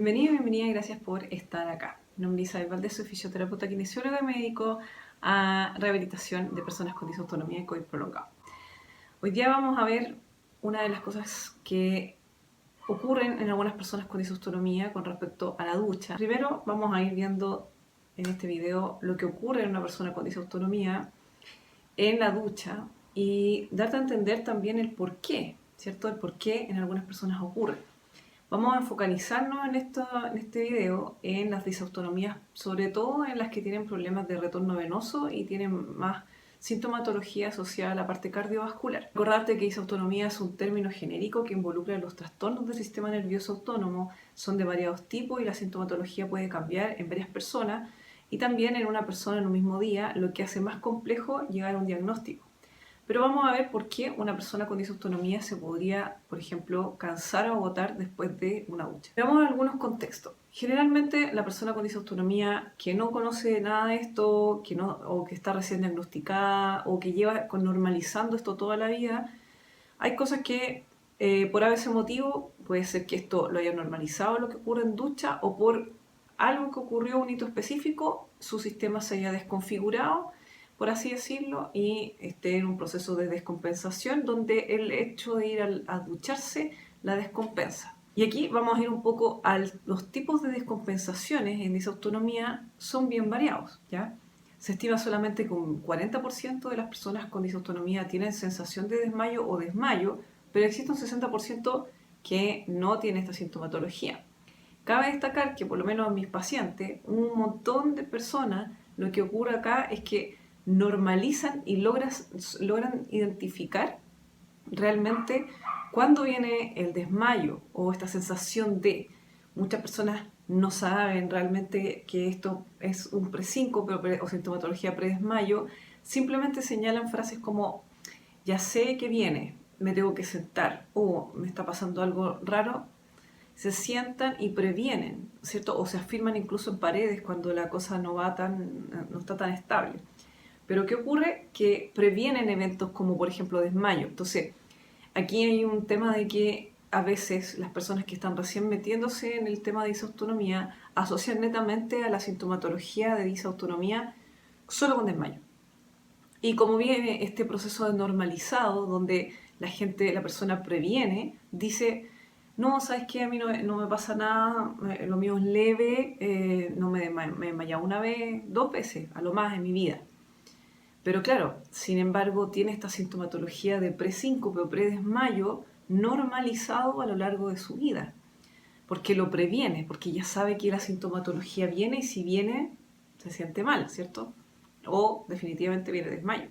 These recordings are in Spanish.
Bienvenido, bienvenida y gracias por estar acá. Mi nombre es Isabel Valdés, soy fisioterapeuta kinesióloga y me dedico a rehabilitación de personas con disautonomía y COVID prolongado. Hoy día vamos a ver una de las cosas que ocurren en algunas personas con disautonomía con respecto a la ducha. Primero vamos a ir viendo en este video lo que ocurre en una persona con disautonomía en la ducha y darte a entender también el por qué, ¿cierto? El por qué en algunas personas ocurre. Vamos a focalizarnos en este video en las disautonomías, sobre todo en las que tienen problemas de retorno venoso y tienen más sintomatología asociada a la parte cardiovascular. Recordarte que disautonomía es un término genérico que involucra los trastornos del sistema nervioso autónomo, son de variados tipos y la sintomatología puede cambiar en varias personas y también en una persona en un mismo día, lo que hace más complejo llegar a un diagnóstico. Pero vamos a ver por qué una persona con disautonomía se podría, por ejemplo, cansar o agotar después de una ducha. Veamos algunos contextos. Generalmente la persona con disautonomía que no conoce nada de esto, o que está recién diagnosticada, o que lleva normalizando esto toda la vida, hay cosas que por ese motivo puede ser que esto lo haya normalizado lo que ocurre en ducha, o por algo que ocurrió, un hito específico, su sistema se haya desconfigurado, por así decirlo, y esté en un proceso de descompensación donde el hecho de ir a ducharse la descompensa. Y aquí vamos a ir un poco a los tipos de descompensaciones en disautonomía, son bien variados, ¿ya? Se estima solamente que un 40% de las personas con disautonomía tienen sensación de desmayo o desmayo, pero existe un 60% que no tiene esta sintomatología. Cabe destacar que por lo menos en mis pacientes, un montón de personas, lo que ocurre acá es que normalizan y logran identificar realmente cuándo viene el desmayo o esta sensación de. Muchas personas no saben realmente que esto es un presíncope o sintomatología predesmayo, simplemente señalan frases como ya sé que viene, me tengo que sentar o me está pasando algo raro. Se sientan y previenen, ¿cierto? O se afirman incluso en paredes cuando la cosa no está tan estable. Pero ¿qué ocurre? Que previenen eventos como por ejemplo desmayo. Entonces, aquí hay un tema de que a veces las personas que están recién metiéndose en el tema de disautonomía asocian netamente a la sintomatología de disautonomía solo con desmayo. Y como viene este proceso de normalizado, donde la persona previene, dice, no, ¿sabes qué? A mí no me pasa nada, lo mío es leve, no me he desmayado una vez, 2 veces, a lo más en mi vida. Pero claro, sin embargo, tiene esta sintomatología de presíncope o predesmayo normalizado a lo largo de su vida. Porque lo previene, porque ya sabe que la sintomatología viene y si viene, se siente mal, ¿cierto? O definitivamente viene desmayo.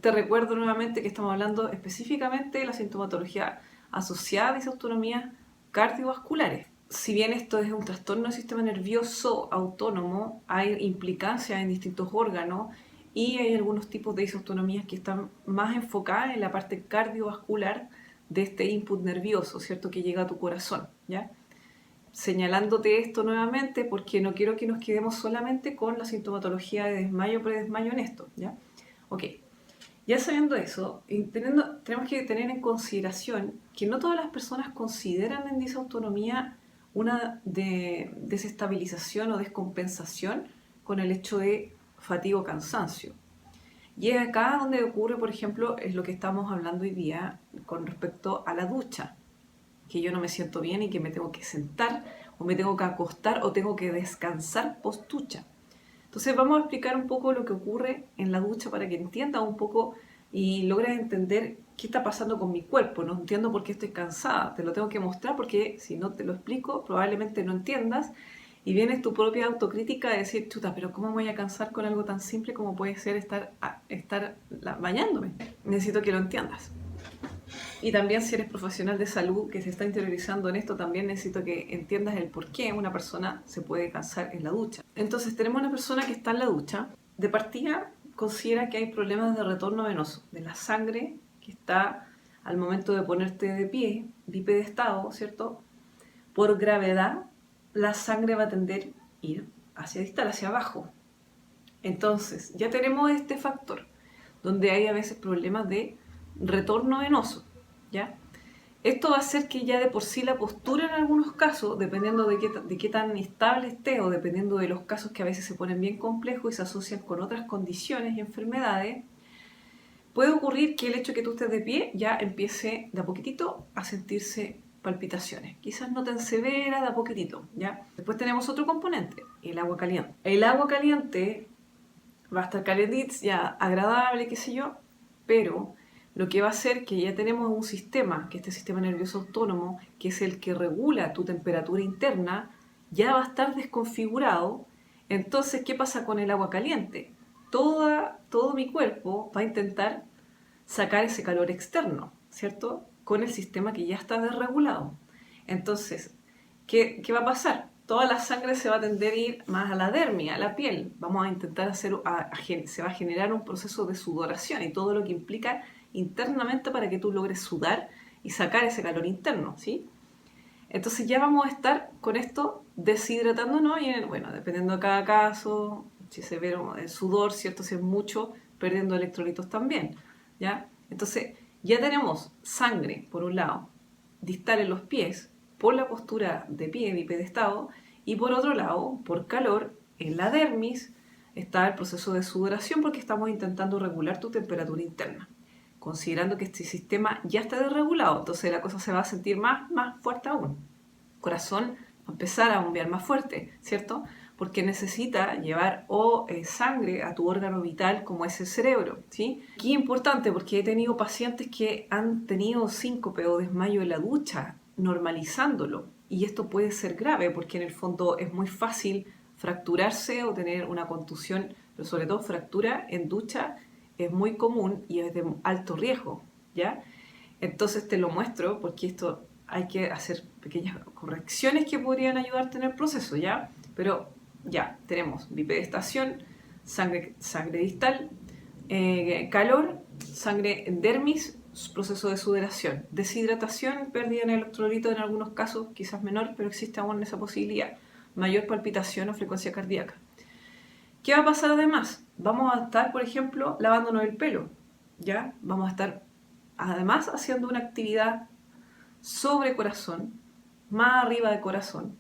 Te recuerdo nuevamente que estamos hablando específicamente de la sintomatología asociada a disautonomías cardiovasculares. Si bien esto es un trastorno del sistema nervioso autónomo, hay implicancias en distintos órganos y hay algunos tipos de disautonomías que están más enfocadas en la parte cardiovascular de este input nervioso, ¿cierto? Que llega a tu corazón, ¿ya? Señalándote esto nuevamente porque no quiero que nos quedemos solamente con la sintomatología de desmayo, predesmayo en esto, ¿ya? Ok. Ya sabiendo eso, tenemos que tener en consideración que no todas las personas consideran en disautonomía una desestabilización o descompensación con el hecho de fatiga o cansancio. Y es acá donde ocurre, por ejemplo, es lo que estamos hablando hoy día con respecto a la ducha, que yo no me siento bien y que me tengo que sentar o me tengo que acostar o tengo que descansar post ducha. Entonces vamos a explicar un poco lo que ocurre en la ducha para que entiendas un poco y logres entender qué está pasando con mi cuerpo. No entiendo por qué estoy cansada, te lo tengo que mostrar porque si no te lo explico probablemente no entiendas y vienes tu propia autocrítica de decir, chuta, pero ¿cómo me voy a cansar con algo tan simple como puede ser estar bañándome? Necesito que lo entiendas. Y también si eres profesional de salud que se está interiorizando en esto, también necesito que entiendas el por qué una persona se puede cansar en la ducha. Entonces tenemos una persona que está en la ducha, de partida considera que hay problemas de retorno venoso, de la sangre que está al momento de ponerte de pie, bipedestado, ¿cierto? Por gravedad, la sangre va a tender a ir hacia distal, hacia abajo. Entonces, ya tenemos este factor, donde hay a veces problemas de retorno venoso, ¿ya? Esto va a hacer que ya de por sí la postura en algunos casos, dependiendo de qué tan estable esté o dependiendo de los casos que a veces se ponen bien complejos y se asocian con otras condiciones y enfermedades, puede ocurrir que el hecho de que tú estés de pie ya empiece de a poquitito a sentirse palpitaciones. Quizás no tan severa, de a poquitito, ¿ya? Después tenemos otro componente, el agua caliente. El agua caliente va a estar calentita, ya agradable, qué sé yo, pero lo que va a hacer que ya tenemos un sistema, que este sistema nervioso autónomo, que es el que regula tu temperatura interna, ya va a estar desconfigurado. Entonces, ¿qué pasa con el agua caliente? Todo mi cuerpo va a intentar sacar ese calor externo, ¿cierto? Con el sistema que ya está desregulado. Entonces, ¿qué va a pasar? Toda la sangre se va a tender a ir más a la dermis, a la piel. Vamos a intentar se va a generar un proceso de sudoración y todo lo que implica internamente para que tú logres sudar y sacar ese calor interno, ¿sí? Entonces ya vamos a estar con esto deshidratándonos y, bueno, dependiendo de cada caso, si se ve el sudor, ¿cierto? Si es mucho, perdiendo electrolitos también, ¿ya? Entonces ya tenemos sangre, por un lado, distal en los pies, por la postura de pie, bipedestado, y por otro lado, por calor, en la dermis, está el proceso de sudoración porque estamos intentando regular tu temperatura interna, considerando que este sistema ya está desregulado, entonces la cosa se va a sentir más fuerte aún. El corazón va a empezar a bombear más fuerte, ¿cierto? Porque necesita llevar sangre a tu órgano vital como es el cerebro, ¿sí? Aquí es importante porque he tenido pacientes que han tenido síncope o desmayo en la ducha, normalizándolo. Y esto puede ser grave porque en el fondo es muy fácil fracturarse o tener una contusión, pero sobre todo fractura en ducha es muy común y es de alto riesgo, ¿ya? Entonces te lo muestro porque esto hay que hacer pequeñas correcciones que podrían ayudarte en el proceso, ¿ya? Pero ya, tenemos bipedestación, sangre distal, calor, sangre en dermis, proceso de sudoración, deshidratación, pérdida en electrolito en algunos casos, quizás menor, pero existe aún esa posibilidad, mayor palpitación o frecuencia cardíaca. ¿Qué va a pasar además? Vamos a estar, por ejemplo, lavándonos el pelo, ¿ya? Vamos a estar además haciendo una actividad sobre corazón, más arriba de corazón,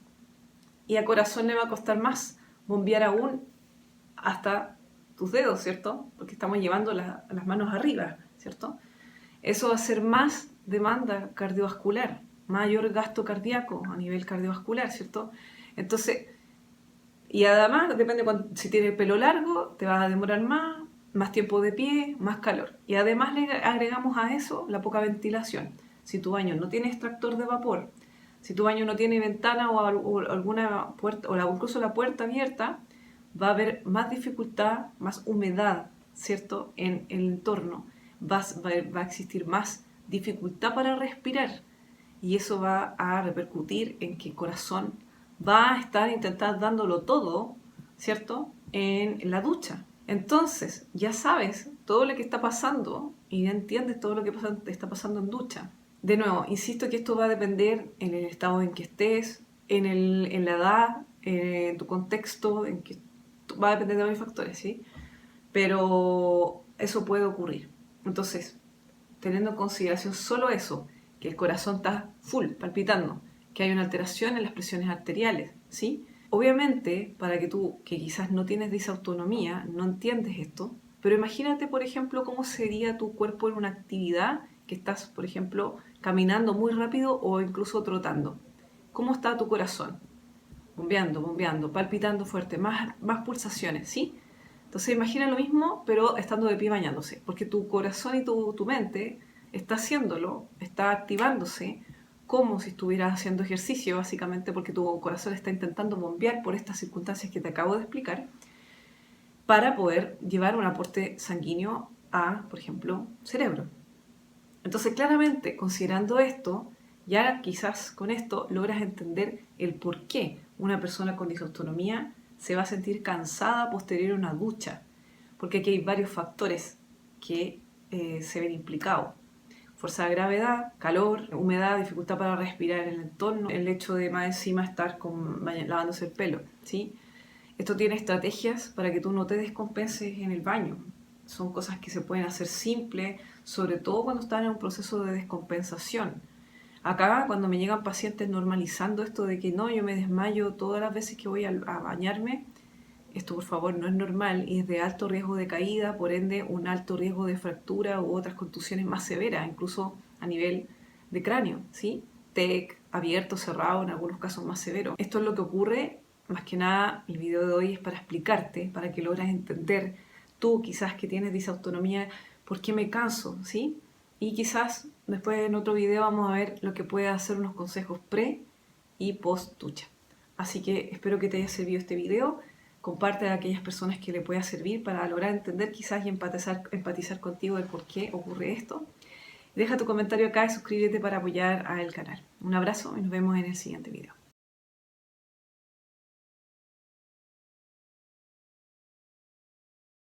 y a corazón le va a costar más bombear aún hasta tus dedos, ¿cierto? Porque estamos llevando las manos arriba, ¿cierto? Eso va a ser más demanda cardiovascular, mayor gasto cardíaco a nivel cardiovascular, ¿cierto? Entonces, y además, depende si tienes el pelo largo, te vas a demorar más tiempo de pie, más calor. Y además le agregamos a eso la poca ventilación. Si tu baño no tiene extractor de vapor, si tu baño no tiene ventana o alguna puerta, o incluso la puerta abierta, va a haber más dificultad, más humedad, ¿cierto?, en el entorno. Va a existir más dificultad para respirar. Y eso va a repercutir en que el corazón va a estar intentando dándolo todo, ¿cierto?, en la ducha. Entonces, ya sabes todo lo que está pasando y ya entiendes todo lo que está pasando en ducha. De nuevo, insisto que esto va a depender en el estado en que estés, en la edad, en tu contexto, va a depender de varios factores, ¿sí? Pero eso puede ocurrir. Entonces, teniendo en consideración solo eso, que el corazón está full, palpitando, que hay una alteración en las presiones arteriales, ¿sí? Obviamente, para que tú, que quizás no tienes disautonomía, no entiendes esto, pero imagínate, por ejemplo, cómo sería tu cuerpo en una actividad que estás, por ejemplo, caminando muy rápido o incluso trotando. ¿Cómo está tu corazón? Bombeando, palpitando fuerte, más pulsaciones, ¿sí? Entonces imagina lo mismo, pero estando de pie bañándose, porque tu corazón y tu mente está haciéndolo, está activándose como si estuvieras haciendo ejercicio, básicamente porque tu corazón está intentando bombear por estas circunstancias que te acabo de explicar, para poder llevar un aporte sanguíneo a, por ejemplo, cerebro. Entonces, claramente, considerando esto, ya quizás con esto logras entender el por qué una persona con disautonomía se va a sentir cansada posterior a una ducha, porque aquí hay varios factores que se ven implicados. Fuerza de gravedad, calor, humedad, dificultad para respirar en el entorno, el hecho de más encima estar lavándose el pelo, ¿sí? Esto tiene estrategias para que tú no te descompenses en el baño. Son cosas que se pueden hacer simples, sobre todo cuando estás en un proceso de descompensación. Acá, cuando me llegan pacientes normalizando esto de que no, yo me desmayo todas las veces que voy a bañarme, esto por favor no es normal y es de alto riesgo de caída, por ende un alto riesgo de fractura u otras contusiones más severas, incluso a nivel de cráneo, ¿sí? TEC, abierto, cerrado, en algunos casos más severos. Esto es lo que ocurre, más que nada el video de hoy es para explicarte, para que logres entender tú quizás que tienes disautonomía, por qué me canso, ¿sí? Y quizás después en otro video vamos a ver lo que puede hacer unos consejos pre y post ducha. Así que espero que te haya servido este video. Comparte a aquellas personas que le pueda servir para lograr entender quizás y empatizar contigo de por qué ocurre esto. Deja tu comentario acá y suscríbete para apoyar al canal. Un abrazo y nos vemos en el siguiente video.